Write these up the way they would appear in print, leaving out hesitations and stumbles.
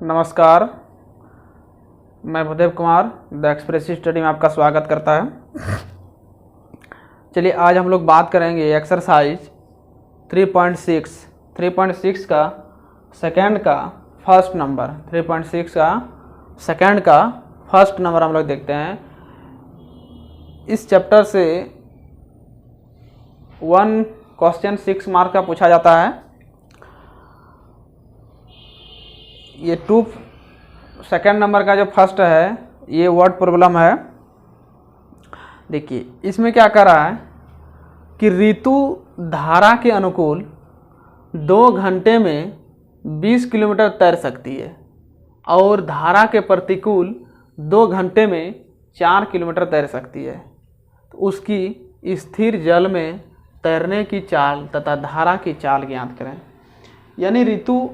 नमस्कार, मैं Bhudev Kumar the expressive study में आपका स्वागत करता है। चलिए आज हम लोग बात करेंगे एक्सरसाइज 3.6 का सेकंड का फर्स्ट नंबर। 3.6 का सेकंड का फर्स्ट नंबर हम लोग देखते हैं। इस चैप्टर से 1 क्वेश्चन 6 मार्क का पूछा जाता है। ये 2 सेकंड नंबर का जो फर्स्ट है ये वर्ड प्रॉब्लम है। देखिए इसमें क्या कर रहा है कि ऋतु धारा के अनुकूल 2 घंटे में 20 किलोमीटर तैर सकती है और धारा के प्रतिकूल 2 घंटे में 4 किलोमीटर तैर सकती है। तो उसकी स्थिर जल में तैरने की चाल तथा धारा की चाल ज्ञात करें। यानी ऋतु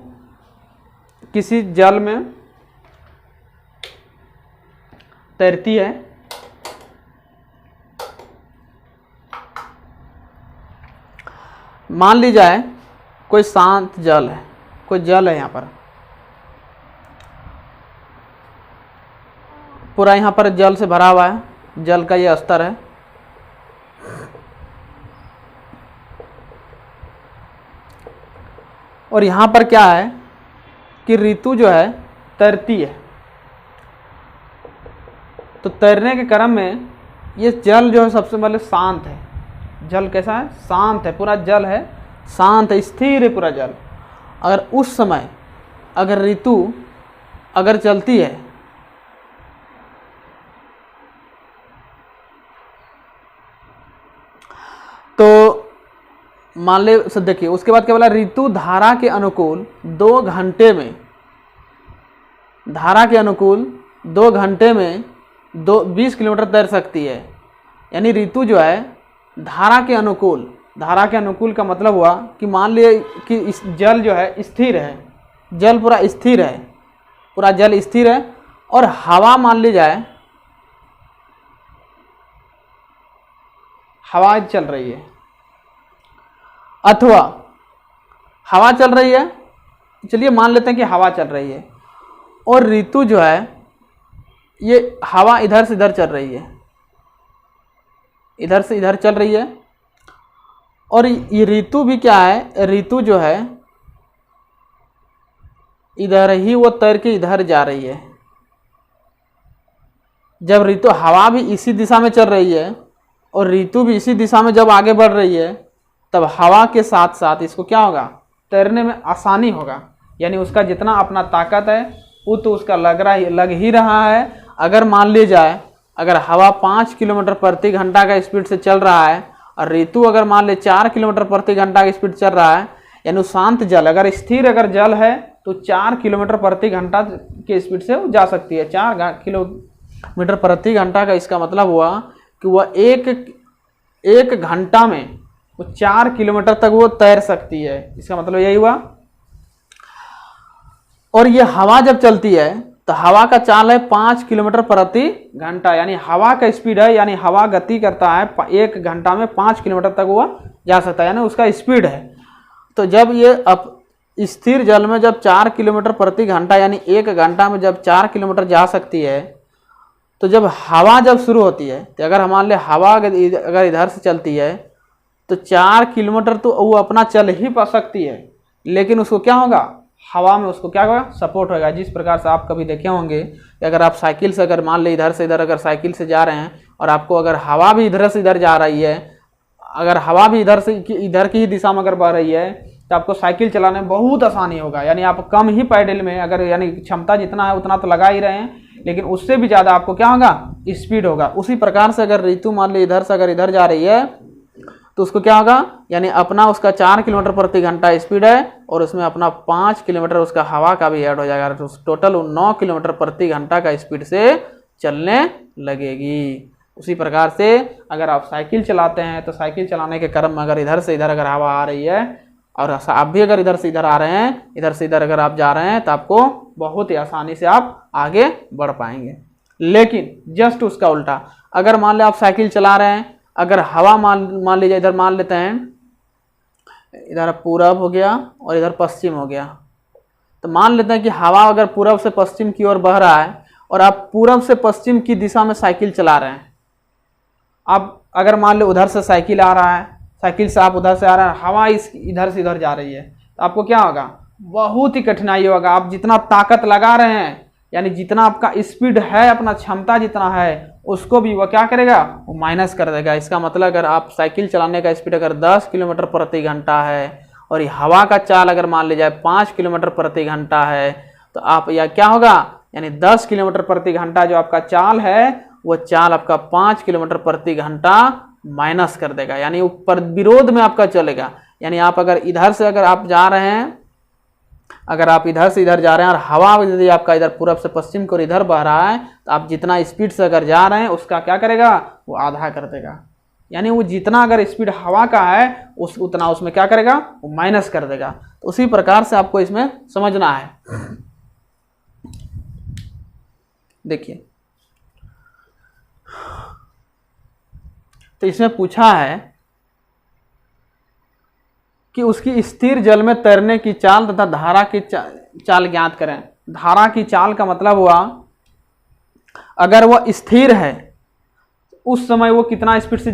किसी जल में तैरती है, मान ली जाए कोई शांत जल है, कोई जल है यहाँ पर, पूरा यहाँ पर जल से भरा हुआ है, जल का ये स्तर है। और यहाँ पर क्या है कि ऋतु जो है तैरती है। तो तैरने के क्रम में ये जल जो है सबसे पहले शांत है। जल कैसा है? शांत है, पूरा जल है शांत है, स्थिर है पूरा जल। अगर उस समय अगर ऋतु अगर चलती है तो मान ले, देखिए उसके बाद क्या बोला, ऋतु धारा के अनुकूल 2 घंटे में, धारा के अनुकूल 2 घंटे में 20 किलोमीटर तैर सकती है। यानी ऋतु जो है धारा के अनुकूल, धारा के अनुकूल का मतलब हुआ कि मान लिए कि इस जल जो है स्थिर है, जल पूरा स्थिर है, पूरा जल स्थिर है और हवा मान ली जाए हवा चल रही है, अथवा हवा चल रही है, चलिए मान लेते हैं कि हवा चल रही है और ऋतु जो है ये हवा इधर से इधर चल रही है, इधर से इधर चल रही है। और ये ऋतु भी क्या है, ऋतु जो है इधर ही वो तैर के इधर जा रही है। जब ऋतु, हवा भी इसी दिशा में चल रही है और ऋतु भी इसी दिशा में जब आगे बढ़ रही है, तब हवा के साथ साथ इसको क्या होगा, तैरने में आसानी होगा। यानी उसका जितना अपना ताकत है वो तो उसका लग ही रहा है। अगर मान ली जाए अगर हवा 5 किलोमीटर प्रति घंटा का स्पीड से चल रहा है और ऋतु अगर मान ले 4 किलोमीटर प्रति घंटा का स्पीड चल रहा है, यानी शांत जल अगर स्थिर अगर जल है तो 4 किलोमीटर प्रति घंटा के स्पीड से जा सकती है। 4 किलोमीटर प्रति घंटा का इसका मतलब हुआ कि वह एक घंटा में वो 4 किलोमीटर तक वो तैर सकती है। इसका मतलब यही हुआ। और ये हवा जब चलती है तो हवा का चाल है 5 किलोमीटर प्रति घंटा, यानी हवा का स्पीड है, यानी हवा गति करता है 1 घंटा में 5 किलोमीटर तक वो जा सकता है, यानी उसका स्पीड है। तो जब ये स्थिर जल में जब 4 किलोमीटर प्रति घंटा यानी 1 घंटा में जब 4 किलोमीटर जा सकती है, तो जब हवा जब शुरू होती है, तो अगर मान ले हवा अगर इधर से चलती है तो 4 किलोमीटर तो वो अपना चल ही पा सकती है, लेकिन उसको क्या होगा, हवा में उसको क्या होगा, सपोर्ट होगा। जिस प्रकार से आप कभी देखे होंगे कि अगर आप साइकिल से अगर मान ले इधर से इधर अगर साइकिल से जा रहे हैं और आपको अगर हवा भी इधर से इधर जा रही है, अगर हवा भी इधर से इधर की ही दिशा में अगर बह रही है, तो आपको साइकिल चलाने में बहुत आसानी होगा। यानी आप कम ही पैडल में अगर, यानी क्षमता जितना है उतना तो लगा ही रहे हैं, लेकिन उससे भी ज़्यादा आपको क्या होगा, स्पीड होगा। उसी प्रकार से अगर ऋतु मान ली इधर से अगर इधर जा रही है तो उसको क्या होगा, यानी अपना उसका 4 किलोमीटर प्रति घंटा स्पीड है और उसमें अपना 5 किलोमीटर उसका हवा का भी ऐड हो जाएगा, तो टोटल 9 किलोमीटर प्रति घंटा का स्पीड से चलने लगेगी। उसी प्रकार से अगर आप साइकिल चलाते हैं तो साइकिल चलाने के क्रम में अगर इधर से इधर अगर हवा आ रही है और आप भी अगर इधर से इधर आ रहे हैं, इधर से इधर अगर आप जा रहे हैं, तो आपको बहुत ही आसानी से आप आगे बढ़ पाएंगे। लेकिन जस्ट उसका उल्टा, अगर मान लें आप साइकिल चला रहे हैं, अगर हवा मान लीजिए इधर मान लेते हैं, इधर पूरब हो गया और इधर पश्चिम हो गया, तो मान लेते हैं कि हवा अगर पूरब से पश्चिम की ओर बह रहा है और आप पूरब से पश्चिम की दिशा में साइकिल चला रहे हैं। आप अगर मान लो उधर से साइकिल आ रहा है, साइकिल से आप उधर से आ रहे हैं, हवा इधर से इधर जा रही है, तो आपको क्या होगा, बहुत ही कठिनाई होगा। आप जितना ताकत लगा रहे हैं, यानी जितना आपका स्पीड है, अपना क्षमता जितना है, उसको भी वह क्या करेगा, वो माइनस कर देगा। इसका मतलब अगर आप साइकिल चलाने का स्पीड अगर 10 किलोमीटर प्रति घंटा है और ये हवा का चाल अगर मान लीजिए 5 किलोमीटर प्रति घंटा है, तो आप या क्या होगा, यानी 10 किलोमीटर प्रति घंटा जो आपका चाल है, वो चाल आपका 5 किलोमीटर प्रति घंटा माइनस कर देगा, यानी ऊपर विरोध में आपका चलेगा। यानी आप अगर इधर से अगर आप जा रहे हैं, अगर आप इधर से इधर जा रहे हैं और हवा यदि आपका इधर पूरब से पश्चिम को इधर बह रहा है, तो आप जितना स्पीड से अगर जा रहे हैं उसका क्या करेगा, वो आधा कर देगा। यानी वो जितना अगर स्पीड हवा का है उतना उसमें क्या करेगा, वो माइनस कर देगा। तो उसी प्रकार से आपको इसमें समझना है। देखिए, तो इसमें पूछा है कि उसकी स्थिर जल में तैरने की चाल तथा धारा की चाल ज्ञात करें। धारा की चाल का मतलब हुआ, अगर वह स्थिर है उस समय वो कितना स्पीड से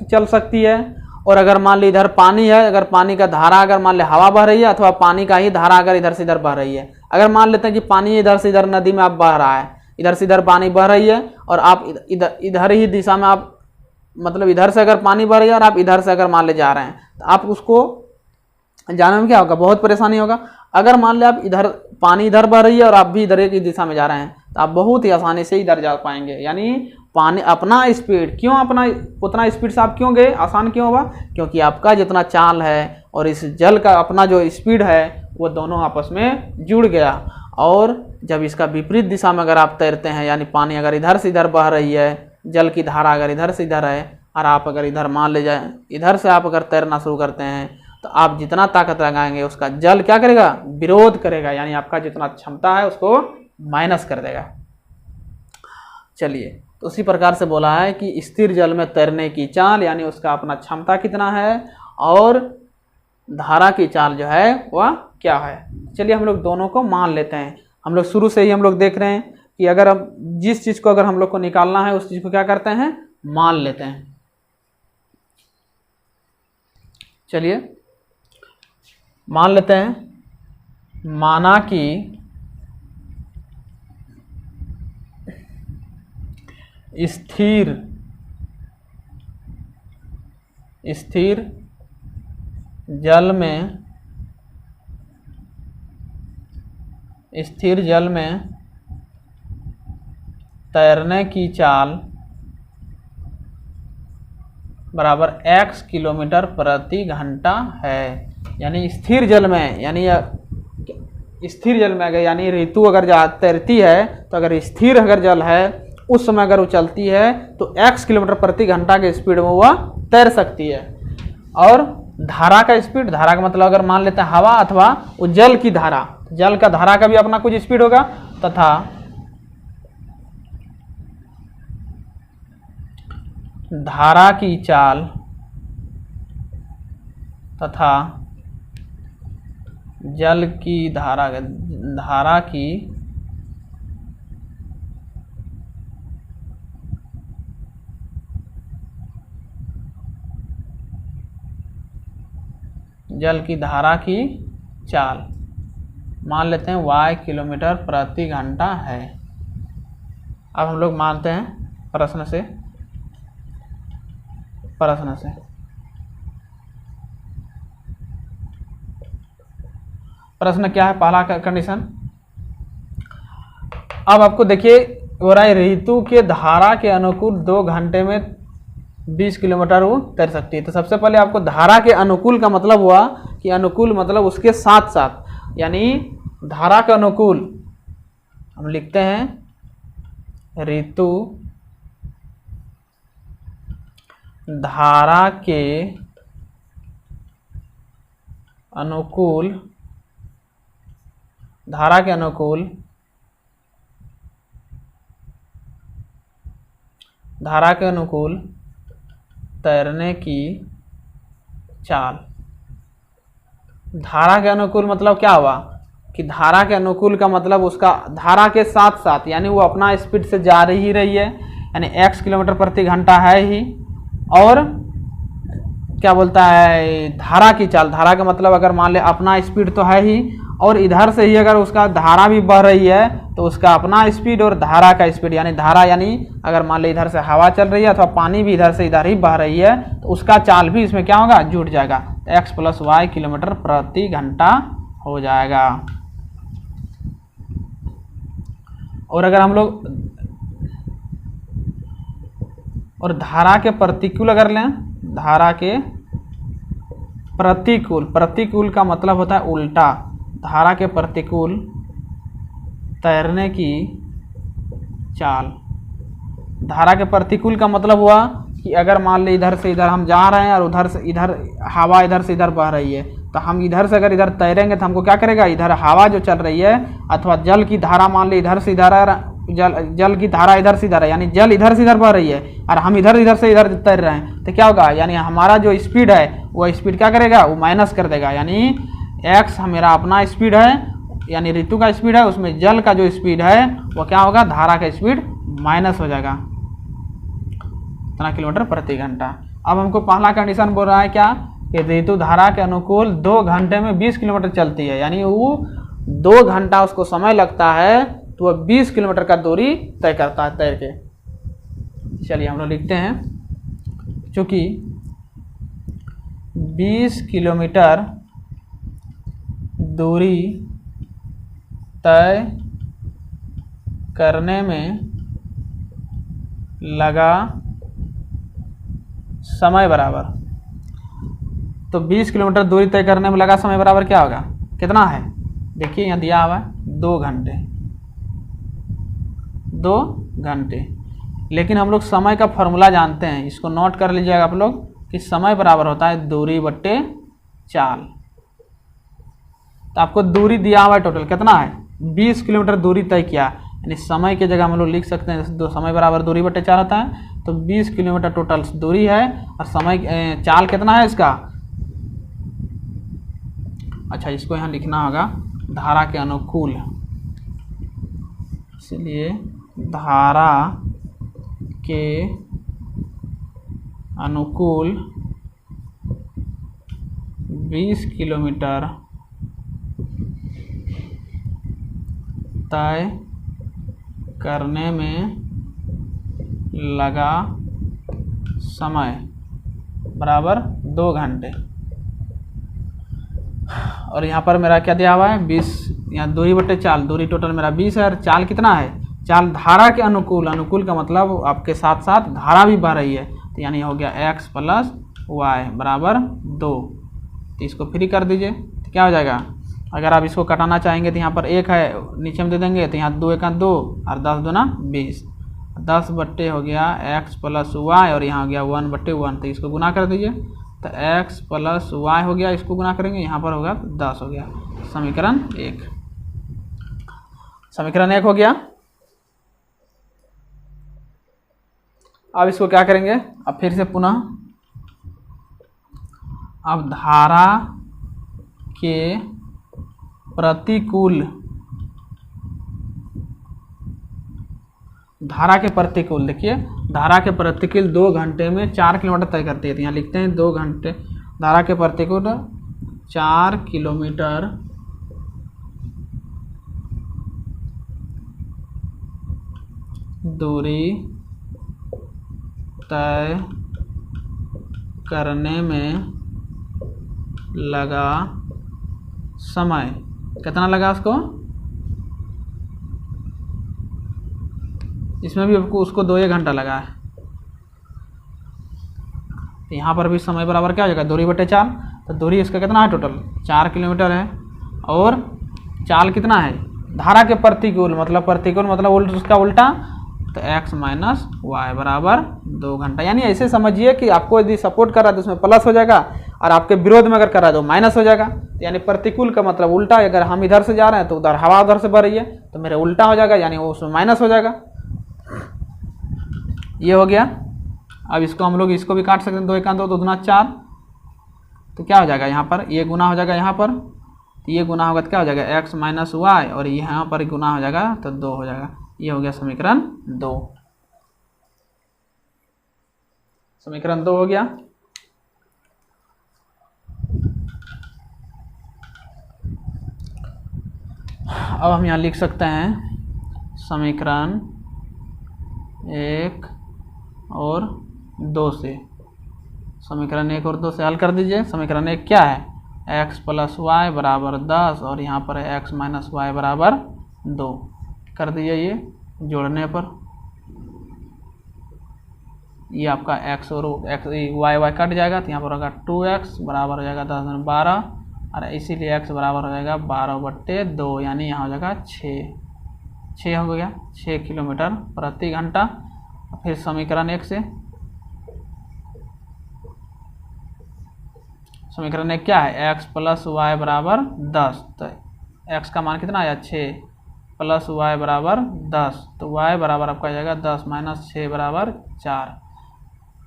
चल सकती है, और अगर मान ली इधर पानी है, अगर पानी का धारा अगर मान ले हवा बह रही है, अथवा पानी का ही धारा अगर इधर से इधर बह रही है। अगर मान लेते हैं कि पानी इधर से इधर नदी में आप बह रहा है, इधर से इधर पानी बह रही है और आप इधर ही दिशा में आप, मतलब इधर से अगर पानी बह रही है और आप इधर से अगर मान ले जा रहे हैं, तो आप उसको जाने में क्या होगा, बहुत परेशानी होगा। अगर मान ले आप इधर पानी इधर बह रही है और आप भी इधर की दिशा में जा रहे हैं, तो आप बहुत ही आसानी से इधर जा पाएंगे। यानी पानी अपना स्पीड क्यों, अपना उतना स्पीड से आप क्यों गए, आसान क्यों होगा, क्योंकि आपका जितना चाल है और इस जल का अपना जो स्पीड है, वो दोनों आपस में जुड़ गया। और जब इसका विपरीत दिशा में अगर आप तैरते हैं, यानी पानी अगर इधर से इधर बह रही है, जल की धारा अगर इधर से इधर है, और आप अगर इधर मान ले जाए, इधर से आप अगर तैरना शुरू करते हैं, तो आप जितना ताकत लगाएंगे उसका जल क्या करेगा, विरोध करेगा, यानी आपका जितना क्षमता है उसको माइनस कर देगा। चलिए, तो उसी प्रकार से बोला है कि स्थिर जल में तैरने की चाल, यानी उसका अपना क्षमता कितना है, और धारा की चाल जो है वह क्या है। चलिए हम लोग दोनों को मान लेते हैं। हम लोग शुरू से ही हम लोग देख रहे हैं कि अगर अब जिस चीज़ को अगर हम लोग को निकालना है उस चीज़ को क्या करते हैं, मान लेते हैं। चलिए मान लेते हैं, माना कि स्थिर जल में तैरने की चाल बराबर x किलोमीटर प्रति घंटा है। यानी स्थिर जल में, यानी स्थिर जल में अगर, यानी ऋतु अगर तैरती है, तो अगर स्थिर अगर जल है उस समय अगर वो चलती है तो x किलोमीटर प्रति घंटा के स्पीड में वह तैर सकती है। और धारा का स्पीड, धारा का मतलब अगर मान लेते हैं हवा अथवा वो जल की धारा, जल का धारा का भी अपना कुछ स्पीड होगा, तथा धारा की चाल तथा जल की धारा की जल की धारा की चाल मान लेते हैं y किलोमीटर प्रति घंटा है। अब हम लोग मानते हैं प्रश्न से प्रश्न क्या है, पहला कंडीशन। अब आपको देखिए हो रहा है, ऋतु के धारा के अनुकूल 2 घंटे में 20 किलोमीटर वो तैर सकती है। तो सबसे पहले आपको धारा के अनुकूल का मतलब हुआ कि अनुकूल मतलब उसके साथ साथ, यानी धारा के अनुकूल हम लिखते हैं ऋतु धारा के अनुकूल तैरने की चाल। धारा के अनुकूल मतलब क्या हुआ कि धारा के अनुकूल का मतलब उसका धारा के साथ साथ, यानी वो अपना स्पीड से जा ही रही है, यानी x किलोमीटर प्रति घंटा है ही, और क्या बोलता है धारा की चाल, धारा का मतलब अगर मान ले अपना स्पीड तो है ही, और इधर से ही अगर उसका धारा भी बह रही है तो उसका अपना स्पीड और धारा का स्पीड, यानी धारा यानी अगर मान ले इधर से हवा चल रही है अथवा पानी भी इधर से इधर ही बह रही है तो उसका चाल भी इसमें क्या होगा, जुड़ जाएगा, तो x + y किलोमीटर प्रति घंटा हो जाएगा। और अगर हम लोग और धारा के प्रतिकूल अगर लें, धारा के प्रतिकूल, प्रतिकूल का मतलब होता है उल्टा, धारा के प्रतिकूल तैरने की चाल। धारा के प्रतिकूल का मतलब हुआ कि अगर मान ले इधर से इधर हम जा रहे हैं और उधर से इधर हवा इधर से इधर बह रही है, तो हम इधर से अगर इधर तैरेंगे तो हमको क्या करेगा, इधर हवा जो चल रही है अथवा जल की धारा मान ले इधर से इधर, जल की धारा इधर से इधर है, यानी जल इधर से इधर बह रही है और हम इधर से इधर तैर रहे हैं, तो क्या होगा, यानी हमारा जो स्पीड है वो स्पीड क्या करेगा, वो माइनस कर देगा, यानी x मेरा अपना स्पीड है, यानी ऋतु का स्पीड है, उसमें जल का जो स्पीड है वो क्या होगा, धारा का स्पीड माइनस हो जाएगा, इतना किलोमीटर प्रति घंटा। अब हमको पहला कंडीशन बोल रहा है क्या, कि ऋतु धारा के अनुकूल 2 घंटे में 20 किलोमीटर चलती है, यानी वो 2 घंटा उसको समय लगता है तो वह 20 किलोमीटर का दूरी तय करता है तैर के। चलिए हम लोग लिखते हैं, चूँकि 20 किलोमीटर दूरी तय करने में लगा समय बराबर, तो 20 किलोमीटर दूरी तय करने में लगा समय बराबर क्या होगा, कितना है, देखिए यहाँ दिया हुआ है 2 घंटे, 2 घंटे। लेकिन हम लोग समय का फॉर्मूला जानते हैं, इसको नोट कर लीजिएगा आप लोग, कि समय बराबर होता है दूरी बट्टे चाल। तो आपको दूरी दिया हुआ है टोटल कितना है, 20 किलोमीटर दूरी तय किया, यानी समय के जगह हम लोग लिख सकते हैं दो समय बराबर दूरी बट्टे चाल होता है, तो 20 किलोमीटर टोटल दूरी है और समय चाल कितना है इसका, अच्छा इसको यहाँ लिखना होगा धारा के अनुकूल, इसलिए धारा के अनुकूल 20 किलोमीटर तय करने में लगा समय बराबर 2 घंटे। और यहाँ पर मेरा क्या दिया हुआ है 20, यहाँ दूरी बट्टे चाल, दूरी टोटल मेरा 20 है और चाल कितना है, चाल धारा के अनुकूल, अनुकूल का मतलब आपके साथ साथ धारा भी बह रही है, तो यानी हो गया x + y बराबर 2। तो इसको फ्री कर दीजिए तो क्या हो जाएगा, अगर आप इसको कटाना चाहेंगे तो यहाँ पर 1 है नीचे में दे देंगे, तो यहाँ 2 × 2 और 10 × 2 = 20, 10 बट्टे हो गया x + y और यहाँ हो गया 1/1, तो इसको गुना कर दीजिए, तो x + y हो गया, इसको गुना करेंगे यहाँ पर होगा 10 हो गया, समीकरण 1, समीकरण 1 हो गया। अब इसको क्या करेंगे, अब फिर से पुनः, अब धारा के प्रतिकूल, धारा के प्रतिकूल, देखिए धारा के प्रतिकूल 2 घंटे में 4 किलोमीटर तय करती है, तो यहाँ लिखते हैं 2 घंटे, धारा के प्रतिकूल 4 किलोमीटर दूरी तय करने में लगा समय, कितना लगा उसको, इसमें भी आपको उसको 2 घंटा लगा है, तो यहाँ पर भी समय बराबर क्या हो जाएगा, दूरी बट्टे चाल, तो दूरी इसका कितना है टोटल 4 किलोमीटर है, और चाल कितना है, धारा के प्रतिकूल मतलब उसका उल्टा, तो x - y बराबर 2 घंटा। यानी ऐसे समझिए कि आपको यदि सपोर्ट कर रहा है तो उसमें प्लस हो जाएगा, और आपके विरोध में अगर कर रहा है तो माइनस हो जाएगा, यानी प्रतिकूल का मतलब उल्टा, अगर हम इधर से जा रहे हैं तो उधर हवा उधर से बह रही है तो मेरे उल्टा हो जाएगा, यानी वो उसमें माइनस हो जाएगा, ये हो गया। अब इसको हम लोग इसको भी काट सकते हैं, 2 × 2 = 4, तो क्या हो जाएगा यहाँ पर, ये गुना हो जाएगा यहाँ पर, तो ये गुना होगा तो क्या हो जाएगा x माइनस वाई, और यहाँ पर गुना हो जाएगा तो 2 हो जाएगा। ये हो गया समीकरण 2। समीकरण 2 हो गया। अब हम यहाँ लिख सकते हैं समीकरण 1 और 2 से, समीकरण 1 और 2 से हल कर दीजिए। समीकरण 1 क्या है, x प्लस वाई बराबर 10 और यहाँ पर है x माइनस वाई बराबर 2। कर दीजिए ये जोड़ने पर, ये आपका x और x वाई वाई कट जाएगा तो यहाँ पर होगा 2x बराबर हो जाएगा 10 में 12, और इसीलिए x बराबर हो जाएगा 12/2, यानी यहाँ हो जाएगा 6 हो गया 6 किलोमीटर प्रति घंटा। फिर समीकरण 1 से, समीकरण 1 क्या है, x प्लस वाई बराबर 10, तो x का मान कितना आया 6 प्लस वाई बराबर 10, तो y बराबर आपका आ जाएगा 10 माइनस 6 बराबर 4।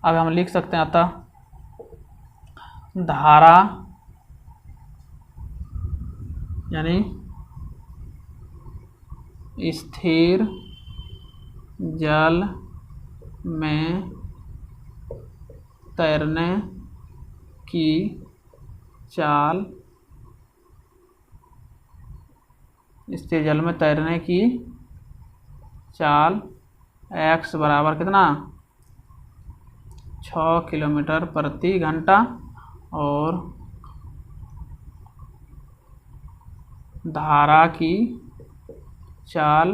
अब हम लिख सकते हैं अतः धारा यानी स्थिर जल में तैरने की चाल, स्थिर जल में तैरने की चाल x बराबर कितना 6 किलोमीटर प्रति घंटा, और धारा की चाल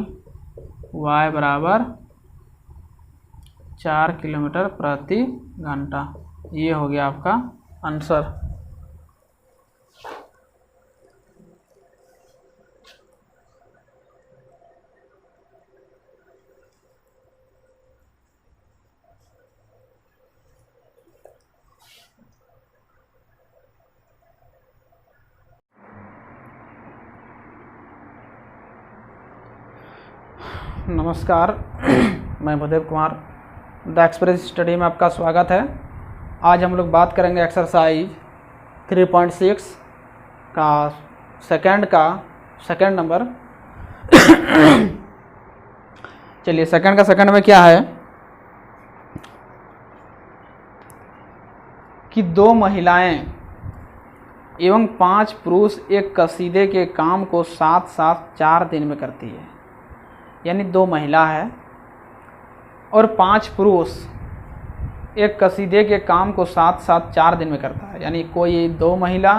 y बराबर 4 किलोमीटर प्रति घंटा। ये हो गया आपका आंसर। नमस्कार, मैं Bhudev Kumar, the express study में आपका स्वागत है। आज हम लोग बात करेंगे एक्सरसाइज 3.6 का सेकंड नंबर। चलिए सेकंड में क्या है कि 2 महिलाएं एवं 5 पुरुष एक कसीदे के काम को साथ साथ 4 दिन में करती है। यानी 2 महिला है और 5 पुरुष एक कसीदे के काम को साथ साथ 4 दिन में करता है। यानी कोई 2 महिला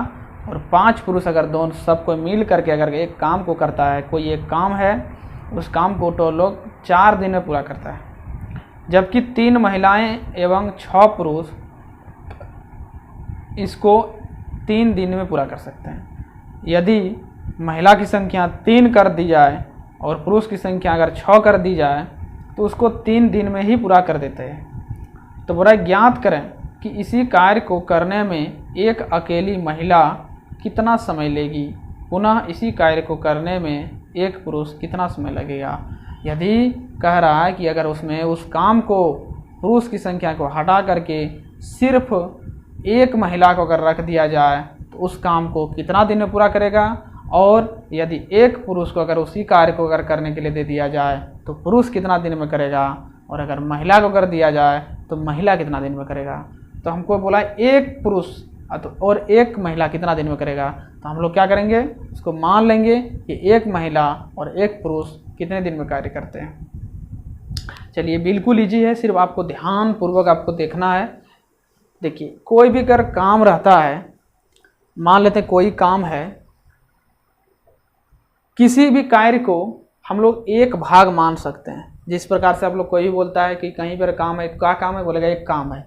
और 5 पुरुष अगर दोनों सबको मिल करके अगर एक काम को करता है, कोई एक काम है, उस काम को तो लोग 4 दिन में पूरा करता है। जबकि 3 महिलाएं एवं 6 पुरुष इसको 3 दिन में पूरा कर सकते हैं। यदि महिला की संख्या 3 कर दी जाए और पुरुष की संख्या अगर 6 कर दी जाए तो उसको 3 दिन में ही पूरा कर देते हैं। तो बड़ा ज्ञात करें कि इसी कार्य को करने में एक अकेली महिला कितना समय लेगी, पुनः इसी कार्य को करने में एक पुरुष कितना समय लगेगा। यदि कह रहा है कि अगर उसमें उस काम को पुरुष की संख्या को हटा करके सिर्फ एक महिला को अगर रख दिया जाए तो उस काम को कितना दिन में पूरा करेगा, और यदि एक पुरुष को अगर उसी कार्य को अगर करने के लिए दे दिया जाए तो पुरुष कितना दिन में करेगा, और अगर महिला को कर दिया जाए तो महिला कितना दिन में करेगा। तो हमको बोला एक पुरुष और एक महिला कितना दिन में करेगा, तो हम लोग क्या करेंगे, उसको मान लेंगे कि एक महिला और एक पुरुष कितने दिन में कार्य करते हैं। चलिए बिल्कुल ईजी है, सिर्फ आपको ध्यानपूर्वक आपको देखना है। देखिए कोई भी अगर काम रहता है, मान लेते हैं कोई काम है, किसी भी कार्य को हम लोग एक भाग मान सकते हैं। जिस प्रकार से आप लोग कोई भी बोलता है कि कहीं पर काम है, क्या काम है, बोलेगा एक काम है।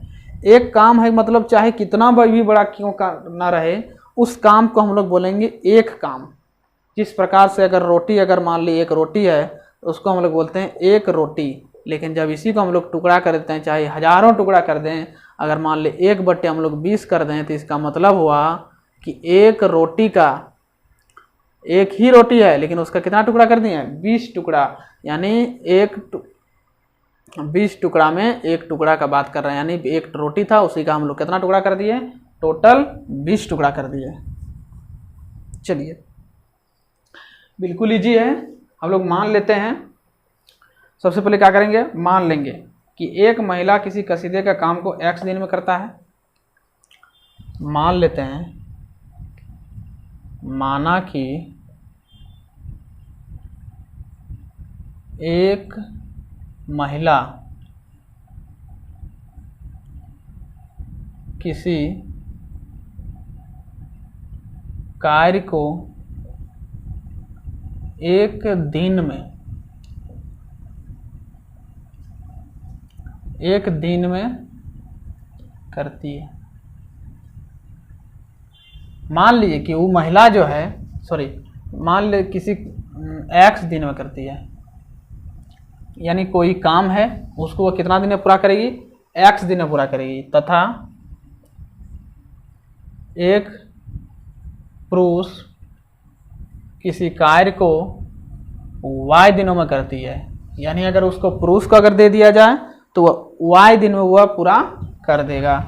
एक काम है मतलब चाहे कितना भी बड़ा क्यों का ना रहे, उस काम को हम लोग बोलेंगे एक काम। जिस प्रकार से अगर रोटी, अगर मान ली एक रोटी है तो उसको हम लोग बोलते हैं एक रोटी। लेकिन जब इसी को हम लोग टुकड़ा कर देते हैं, चाहे हजारों टुकड़ा कर दें, अगर मान ले 1/20 हम लोग 20 कर दें, तो इसका मतलब हुआ कि एक रोटी का, एक ही रोटी है लेकिन उसका कितना टुकड़ा कर दिए, 20 टुकड़ा। यानी 20 टुकड़ा में एक टुकड़ा का बात कर रहे हैं। यानी एक रोटी था, उसी का हम लोग कितना टुकड़ा कर दिए, टोटल 20 टुकड़ा कर दिए। चलिए बिल्कुल इजी है। हम लोग मान लेते हैं, सबसे पहले क्या करेंगे, मान लेंगे कि एक महिला किसी कसीदे का काम को x दिन में करता है। मान लेते हैं, माना कि एक महिला किसी कार्य को एक दिन में करती है। मान लीजिए कि वो महिला जो है, मान ले किसी x दिन में करती है, यानी कोई काम है उसको वो कितना दिन में पूरा करेगी, x दिन में पूरा करेगी, तथा एक पुरुष किसी कार्य को y दिनों में करती है। यानी अगर उसको पुरुष को अगर दे दिया जाए तो वह y दिन में वह पूरा कर देगा।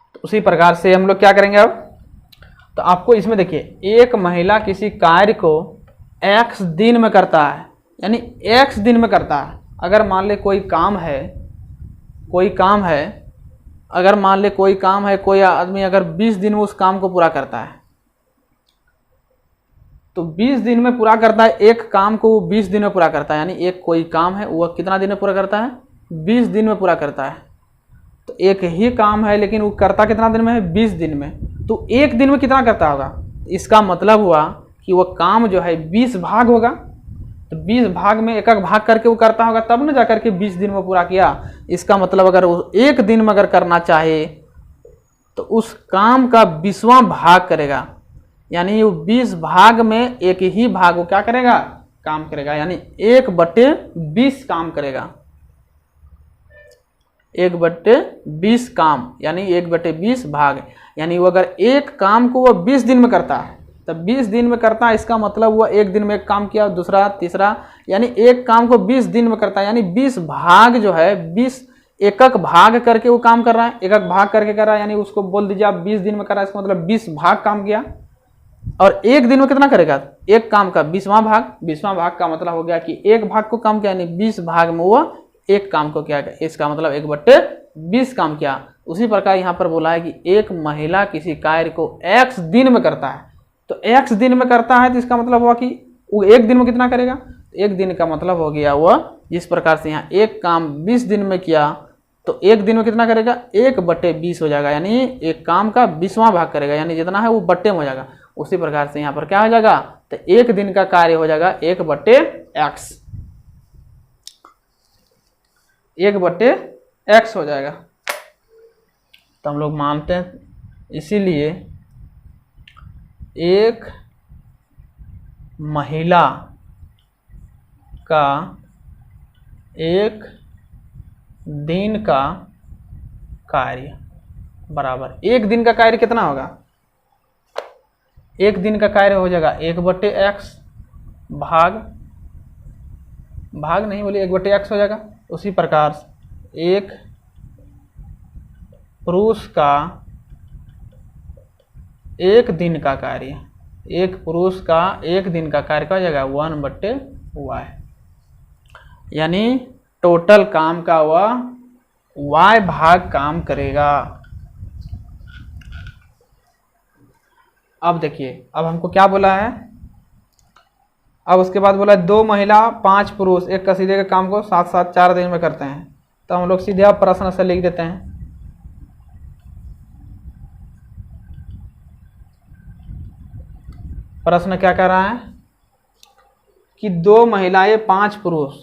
तो उसी प्रकार से हम लोग क्या करेंगे अब, तो आपको इसमें देखिए, एक महिला किसी कार्य को x दिन में करता है, यानी x दिन में करता है। अगर मान ले कोई काम है, अगर मान ले कोई काम है, कोई आदमी अगर 20 दिन में उस काम को पूरा करता है, तो 20 दिन में पूरा करता है, एक काम को वो 20 दिन में पूरा करता है। यानी एक कोई काम है वह कितना दिन में पूरा करता है, 20 दिन में पूरा करता है। तो एक ही काम है लेकिन वो करता कितना दिन में है, 20 दिन में। तो एक दिन में कितना करता होगा, इसका मतलब हुआ कि वह काम जो है 20 भाग होगा। तो 20 भाग में एक भाग करके वो करता होगा, तब न जाकर के 20 दिन में पूरा किया। इसका मतलब अगर वो एक दिन में अगर करना चाहे तो उस काम का 20वां भाग करेगा। यानी वो 20 भाग में एक ही भाग वो क्या करेगा, काम करेगा। यानी 1/20 काम करेगा, 1/20 काम, यानी 1/20 भाग। यानी वो अगर एक काम को वह 20 दिन में करता है, तब 20 दिन में करता है, इसका मतलब हुआ एक दिन में एक काम किया, दूसरा, तीसरा, यानी एक काम को 20 दिन में करता है। यानी 20 भाग जो है, 20 एक भाग करके वो काम कर रहा है, एक भाग करके कर रहा है। यानी उसको बोल दीजिए आप 20 दिन में कर रहा है, इसका मतलब 20 भाग काम किया। और एक दिन में कितना करेगा, एक काम का 20वां भाग। 20वां भाग का मतलब हो गया कि एक भाग को काम किया, यानी 20 भाग में वो एक काम को किया, इसका मतलब 1/20 काम किया। उसी प्रकार यहाँ पर बोला है कि एक महिला किसी कार्य को x दिन में करता है। तो x दिन में करता है तो इसका मतलब हुआ कि वो एक दिन में कितना करेगा, एक दिन का मतलब हो गया वह, जिस प्रकार से यहाँ एक काम 20 दिन में किया तो एक दिन में कितना करेगा, 1/20 हो जाएगा। यानी एक काम का 20वां भाग करेगा, यानी जितना है वो बट्टे में हो जाएगा। उसी प्रकार से यहाँ पर क्या हो जाएगा, तो एक दिन का कार्य हो जाएगा 1/x, 1/x हो जाएगा। तो हम लोग मानते हैं, इसीलिए एक महिला का एक दिन का कार्य बराबर, एक दिन का कार्य कितना होगा, एक दिन का कार्य हो जाएगा 1/x भाग नहीं बोलिए 1/x हो जाएगा। उसी प्रकार से एक पुरुष का एक दिन का कार्य, एक पुरुष का एक दिन का कार्य का हो जाएगा 1/y। यानी टोटल काम का वह y भाग काम करेगा। अब देखिए, अब हमको क्या बोला है, अब उसके बाद बोला 2 महिला 5 पुरुष एक कसीदे के काम को साथ साथ 4 दिन में करते हैं। तो हम लोग सीधे अब प्रश्न से लिख देते हैं। प्रश्न क्या कह रहा है कि 2 महिलाएं 5 पुरुष,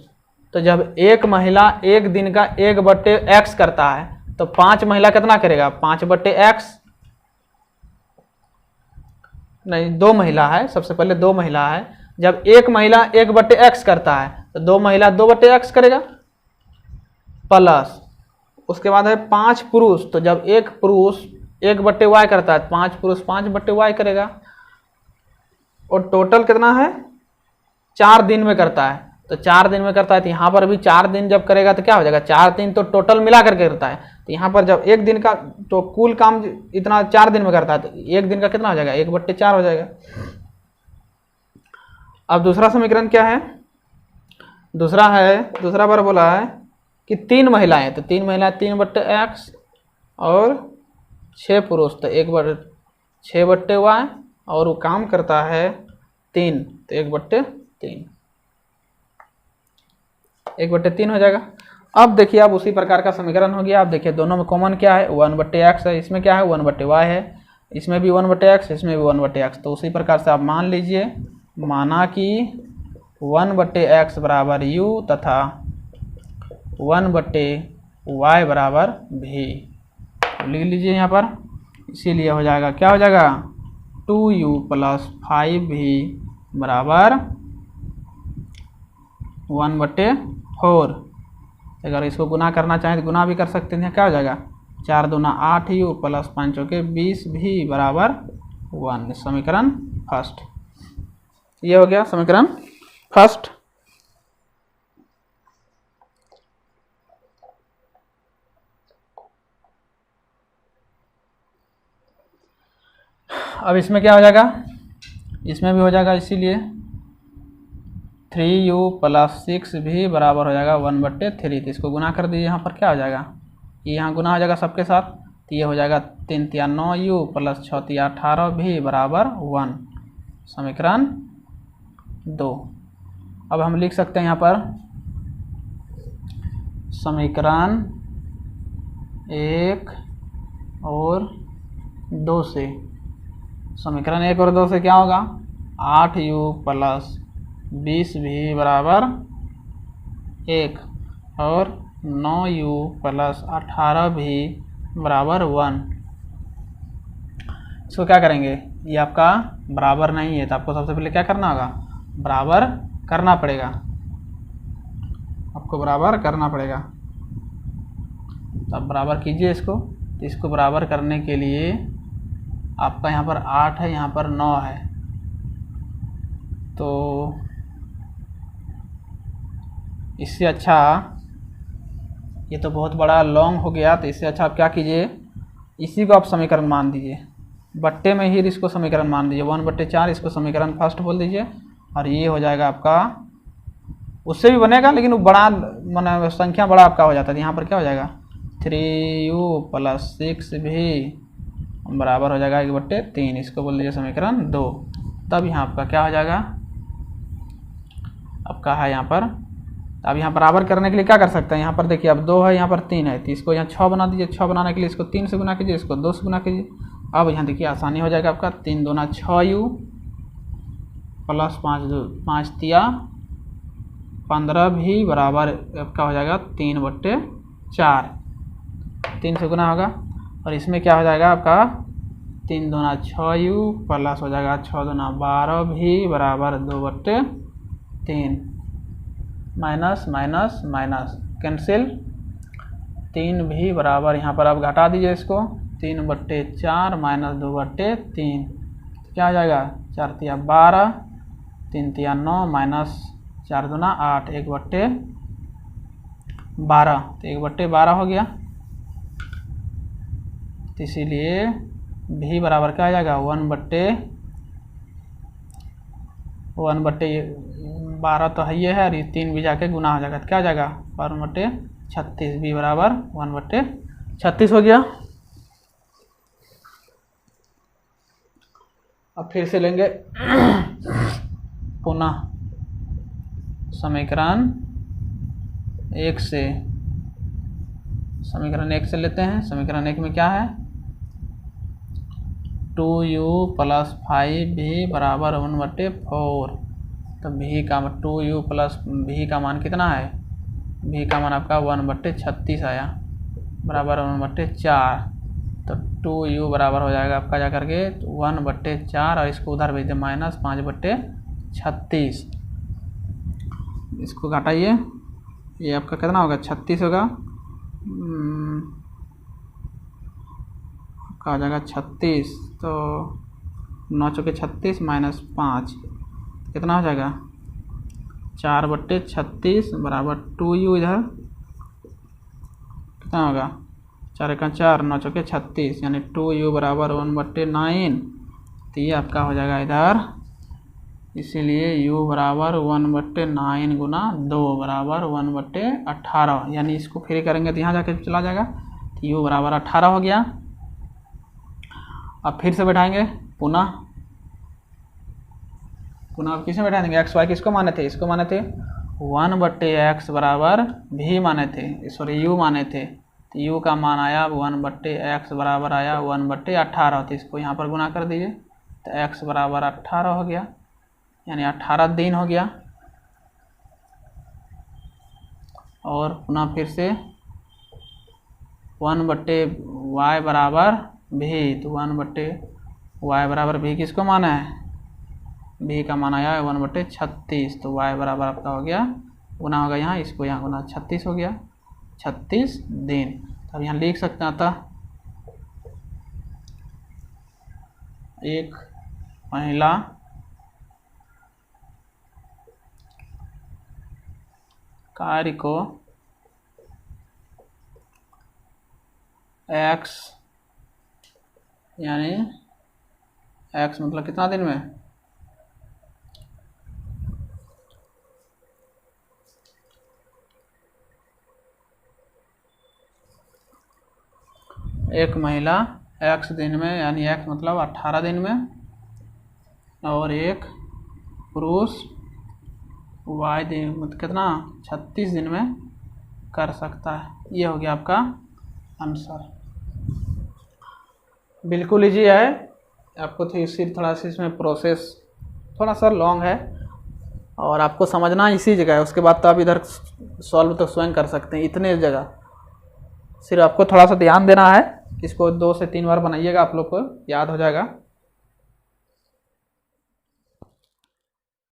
तो जब एक महिला एक दिन का 1/x करता है तो 5 महिला कितना करेगा, 5/x नहीं, 2 महिला है, सबसे पहले 2 महिला है। जब एक महिला 1/x करता है तो 2 महिला 2/x करेगा, प्लस उसके बाद है 5 पुरुष, तो जब एक पुरुष 1/y करता है तो 5 पुरुष 5/y करेगा। और टोटल कितना है, 4 दिन में करता है, तो 4 दिन में करता है, तो यहाँ पर भी 4 दिन जब करेगा तो क्या हो जाएगा, 4 दिन तो टोटल मिला करके करता है, तो यहाँ पर जब एक दिन का तो कुल काम इतना 4 दिन में करता है, तो एक दिन का कितना हो जाएगा, 1/4 हो जाएगा। अब दूसरा समीकरण क्या है, दूसरा बार बोला है कि 3 महिलाएं, तो 3 महिलाएं 3/x और 6 पुरुष, तो 6/y, और वो काम करता है 3, तो 1/3 हो जाएगा। अब देखिए, अब उसी प्रकार का समीकरण हो गया। अब देखिए दोनों में कॉमन क्या है, 1/x है, इसमें क्या है 1/y है, इसमें भी 1/x, इसमें भी 1/x, तो उसी प्रकार से आप मान लीजिए, माना कि 1/x बराबर u तथा 1/y बराबर v, लिख लीजिए यहाँ पर। इसीलिए हो जाएगा, क्या हो जाएगा, 2u + 5v बराबर 1/4। अगर इसको गुना करना चाहें तो गुना भी कर सकते हैं, क्या हो जाएगा, 4 दूना 8u + 5 के 20v बराबर 1, समीकरण फर्स्ट। ये हो गया समीकरण फर्स्ट। अब इसमें क्या हो जाएगा, इसमें भी हो जाएगा, इसीलिए 3u + 6v बराबर हो जाएगा 1/3। तो इसको गुना कर दीजिए, यहाँ पर क्या हो जाएगा, ये यहाँ गुना हो जाएगा सबके साथ, तो ये हो जाएगा 3 × 9u + 6 × 18v बराबर 1, समीकरण 2। अब हम लिख सकते हैं यहाँ पर समीकरण 1 और 2 से, समीकरण 1 और 2 से क्या होगा, 8u + 20v बराबर 1 और 9u + 18v बराबर 1। इसको क्या करेंगे, ये आपका बराबर नहीं है, तो आपको सबसे पहले क्या करना होगा, बराबर करना पड़ेगा, आपको बराबर करना पड़ेगा। तो आप बराबर कीजिए इसको। तो इसको बराबर करने के लिए आपका यहाँ पर 8 है, यहाँ पर 9 है, तो इससे अच्छा, ये तो बहुत बड़ा लॉन्ग हो गया, तो इससे अच्छा आप क्या कीजिए, इसी को आप समीकरण मान दीजिए, बट्टे में ही इसको समीकरण मान दीजिए, 1/4 इसको समीकरण फर्स्ट बोल दीजिए, और ये हो जाएगा आपका, उससे भी बनेगा लेकिन वो बड़ा माना संख्या बड़ा आपका हो जाता है। यहाँ पर क्या हो जाएगा, 3u + 6v बराबर हो जाएगा 1/3, इसको बोल दीजिए समीकरण 2। तब यहाँ आपका क्या हो जाएगा, आपका है यहाँ पर, अब यहाँ बराबर करने के लिए क्या कर सकते हैं, यहाँ पर देखिए अब 2 है, यहाँ पर 3 है, तो इसको यहाँ 6 बना दीजिए। 6 बनाने के लिए इसको 3 से गुना कीजिए, इसको 2 से गुना कीजिए। अब यहाँ देखिए आसानी हो जाएगा आपका, 3 दूना 6u + 5 तिया 15v बराबर आपका हो जाएगा 3/4, 3 से गुना होगा। और इसमें क्या हो जाएगा आपका, 3 दूना 6u प्लस हो जाएगा 6 दूना 12v बराबर 2/3, minus minus minus cancel, 3v बराबर यहाँ पर आप घटा दीजिए इसको, 3/4 माइनस 2/3, क्या हो जाएगा, 4 तिया 12, 3 तिया 9 माइनस 4 दूना 8, 1/12, तो 1/12 हो गया। तो इसीलिए v बराबर क्या आ जाएगा, 1/12 तो है ये है, और ये 3 भी जाके गुना हो जाएगा, तो क्या हो जाएगा 1/36, v बराबर 1/36 हो गया। अब फिर से लेंगे पुनः समीकरण 1 से, समीकरण 1 से लेते हैं। समीकरण 1 में क्या है, 2u + 5v बराबर 1/4, तो v का 2u + v का मान कितना है, v का मान आपका 1/36 आया बराबर 1/4, तो 2u बराबर हो जाएगा आपका जाकर के 1/4, और इसको उधर भेज दे माइनस 5/36, इसको घटाइए, ये आपका कितना होगा 36 होगा, आपका हो जाएगा 36, तो 9 चौके 36 माइनस 5 कितना हो जाएगा 4/36 बराबर 2u, इधर कितना होगा 4 का 4, 9 चौके 36, यानी 2u बराबर 1/9। तो ये आपका हो जाएगा इधर, इसीलिए u बराबर 1/9 गुना 2 बराबर 1/18, यानी इसको फ्री करेंगे तो यहाँ जाके चला जाएगा, तो u बराबर 18 हो गया। अब फिर से बैठाएंगे पुनः किसे बैठा देंगे, एक्स वाई किसको माने थे, इसको माने थे 1/x बराबर भी माने थे, सॉरी u माने थे, तो u का मान आया 1/x बराबर आया 1/18, तो इसको यहाँ पर गुना कर दीजिए, तो x बराबर 18 हो गया, यानी 18 दिन हो गया। और पुनः फिर से 1/y बराबर भी, तो 1/y बराबर भी किसको माना है, भी का मान आया 1/36, तो y बराबर आपका हो गया, गुना होगा यहाँ, इसको यहाँ गुना 36 हो गया, 36 दिन। तो अब यहाँ लिख सकते हैं, अतः एक महिला कार्य को x, यानी x मतलब कितना दिन में, एक महिला x दिन में, यानी x मतलब 18 दिन में, और एक पुरुष y दिन मतलब कितना 36 दिन में कर सकता है। ये हो गया आपका आंसर। बिल्कुल इजी है, आपको थोड़ा सा इसमें प्रोसेस थोड़ा सा लॉन्ग है, और आपको समझना इसी जगह है, उसके बाद तो आप इधर सॉल्व तो स्वयं कर सकते हैं, इतने जगह सिर्फ आपको थोड़ा सा ध्यान देना है। इसको 2 से 3 बार बनाइएगा, आप लोग को याद हो जाएगा।